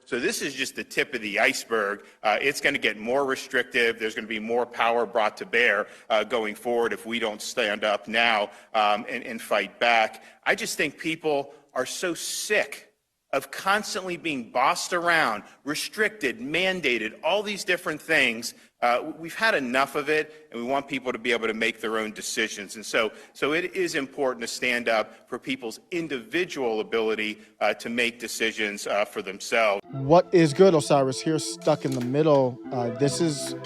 So this is just the tip of the iceberg. It's going to get more restrictive. There's going to be more power brought to bear going forward if we don't stand up now and fight back. I just think people are so sick of constantly being bossed around, restricted, mandated, all these different things. We've had enough of it, and we want people to be able to make their own decisions. And so it is important to stand up for people's individual ability to make decisions for themselves. What is good, Osiris? Here, stuck in the middle. This is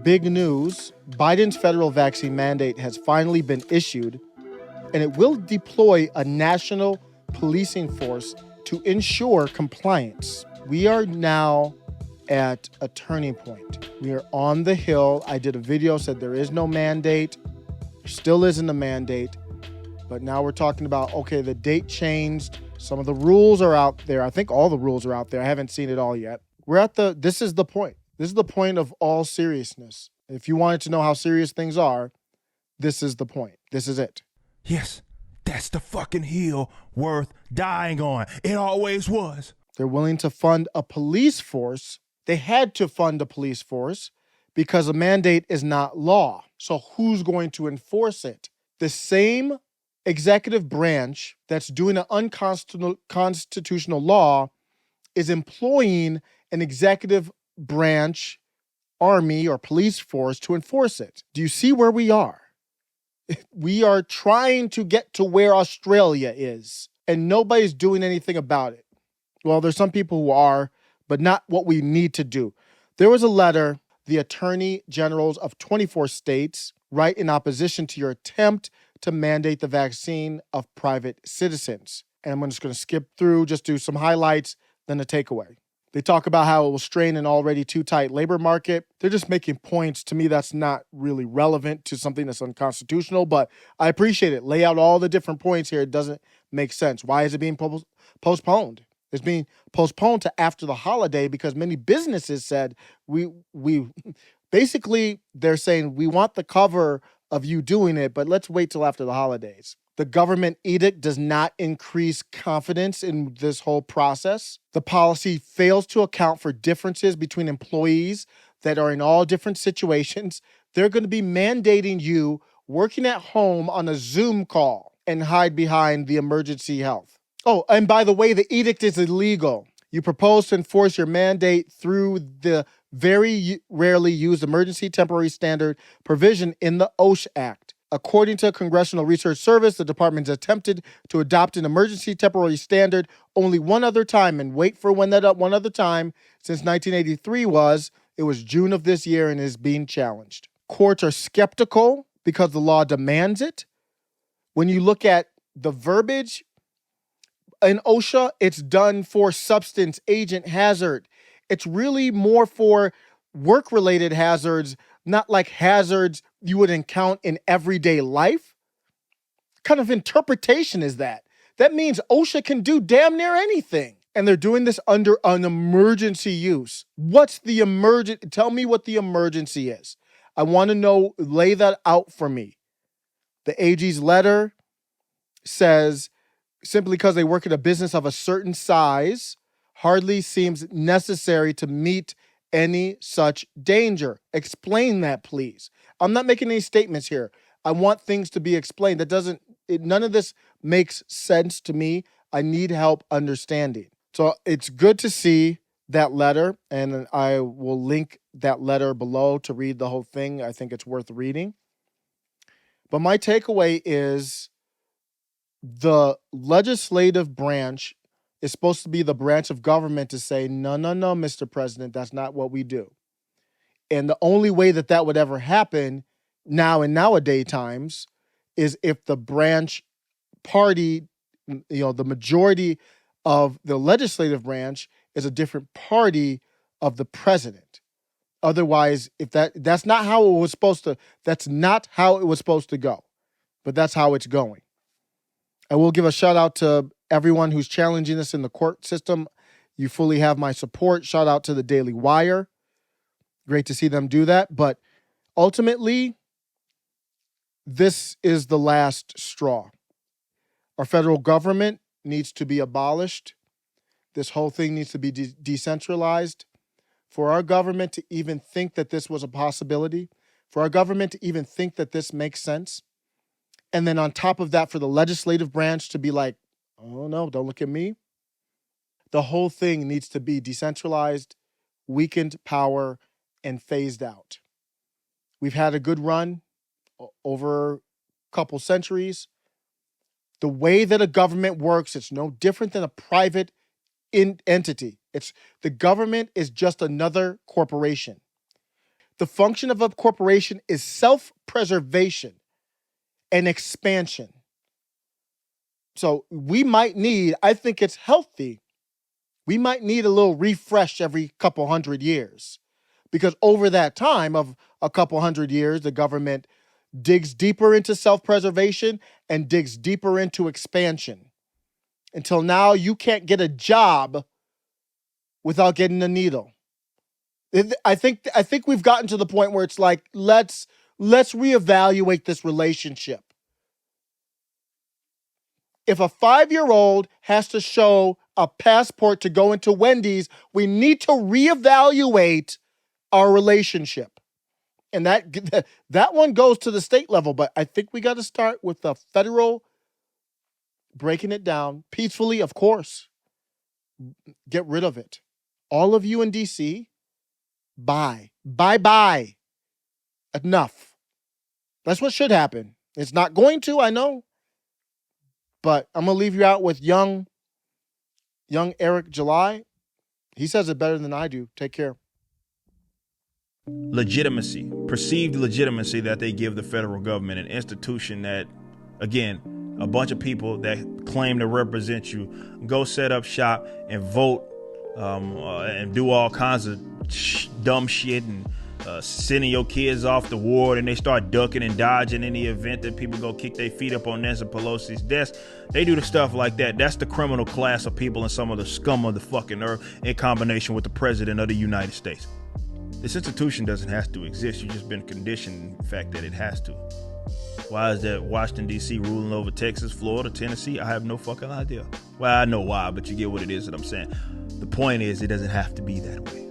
big news. Biden's federal vaccine mandate has finally been issued, and it will deploy a national policing force to ensure compliance. We are now at a turning point. We are on the hill. I did a video, said there is no mandate. There still isn't a mandate. But now we're talking about, okay, the date changed. Some of the rules are out there. I think all the rules are out there. I haven't seen it all yet. This is the point. This is the point of all seriousness. If you wanted to know how serious things are, this is the point. This is it. Yes, that's the fucking hill worth dying on. It always was. They're willing to fund a police force. They had to fund a police force because a mandate is not law. So who's going to enforce it? The same executive branch that's doing an unconstitutional law is employing an executive branch army or police force to enforce it. Do you see where we are? We are trying to get to where Australia is, and nobody's doing anything about it. Well, there's some people who are, but not what we need to do. There was a letter the attorney generals of 24 states write in opposition to your attempt to mandate the vaccine of private citizens. And I'm just going to skip through, just do some highlights, then a takeaway. They talk about how it will strain an already too tight labor market. They're just making points. To me, that's not really relevant to something that's unconstitutional, but I appreciate it. Lay out all the different points here. It doesn't make sense. Why is it being postponed? It's being postponed to after the holiday because many businesses said, we basically, they're saying, we want the cover of you doing it, but let's wait till after the holidays. The government edict does not increase confidence in this whole process. The policy fails to account for differences between employees that are in all different situations. They're going to be mandating you working at home on a Zoom call and hide behind the emergency health. Oh, and by the way, the edict is illegal. You propose to enforce your mandate through the very rarely used emergency temporary standard provision in the OSHA Act. According to a Congressional Research Service, the department has attempted to adopt an emergency temporary standard only one other time, and wait for when that one other time since 1983 it was June of this year and is being challenged. Courts are skeptical because the law demands it. When you look at the verbiage in OSHA, it's done for substance agent hazard. It's really more for work-related hazards, not like hazards you would encounter in everyday life. What kind of interpretation is that? That means OSHA can do damn near anything. And they're doing this under an emergency use. What's the emergency? Tell me what the emergency is. I want to know, lay that out for me. The AG's letter says, simply because they work in a business of a certain size, hardly seems necessary to meet any such danger. Explain that, please. I'm not making any statements here. I want things to be explained. None of this makes sense to me. I need help understanding. So it's good to see that letter, and I will link that letter below to read the whole thing. I think it's worth reading. But my takeaway is the legislative branch is supposed to be the branch of government to say, no, Mr. President, that's not what we do. And the only way that would ever happen now in nowadays times is if the branch party, the majority of the legislative branch is a different party of the president. Otherwise, if that's not how it was supposed to, that's not how it was supposed to go, but that's how it's going. I will give a shout out to everyone who's challenging this in the court system. You fully have my support. Shout out to the Daily Wire. Great to see them do that. But ultimately, this is the last straw. Our federal government needs to be abolished. This whole thing needs to be decentralized. For our government to even think that this was a possibility, for our government to even think that this makes sense, and then on top of that, for the legislative branch to be like, oh no, don't look at me. The whole thing needs to be decentralized, weakened power, and phased out. We've had a good run over a couple centuries. The way that a government works, it's no different than a private entity. The government is just another corporation. The function of a corporation is self-preservation and expansion. So we might need, I think it's healthy, we might need a little refresh every couple hundred years. Because over that time of a couple hundred years, the government digs deeper into self-preservation and digs deeper into expansion. Until now, you can't get a job without getting a needle. I think we've gotten to the point where it's like, let's reevaluate this relationship. If a 5-year-old has to show a passport to go into Wendy's, we need to reevaluate our relationship. And that one goes to the state level, but I think we got to start with the federal, breaking it down peacefully, of course. Get rid of it. All of you in DC, bye. Bye. Enough. That's what should happen. It's not going to, I know. But I'm going to leave you out with young Eric July. He says it better than I do. Take care. Legitimacy, perceived legitimacy that they give the federal government, an institution that, again, a bunch of people that claim to represent you go set up shop and vote and do all kinds of dumb shit and sending your kids off the ward, and they start ducking and dodging in the event that people go kick their feet up on Nancy Pelosi's desk. They do the stuff like that. That's the criminal class of people and some of the scum of the fucking earth in combination with the president of the United States. This institution doesn't have to exist. You've just been conditioned, in the fact that it has to. Why is that Washington, D.C. ruling over Texas, Florida, Tennessee? I have no fucking idea. Well, I know why, but you get what it is that I'm saying. The point is, it doesn't have to be that way.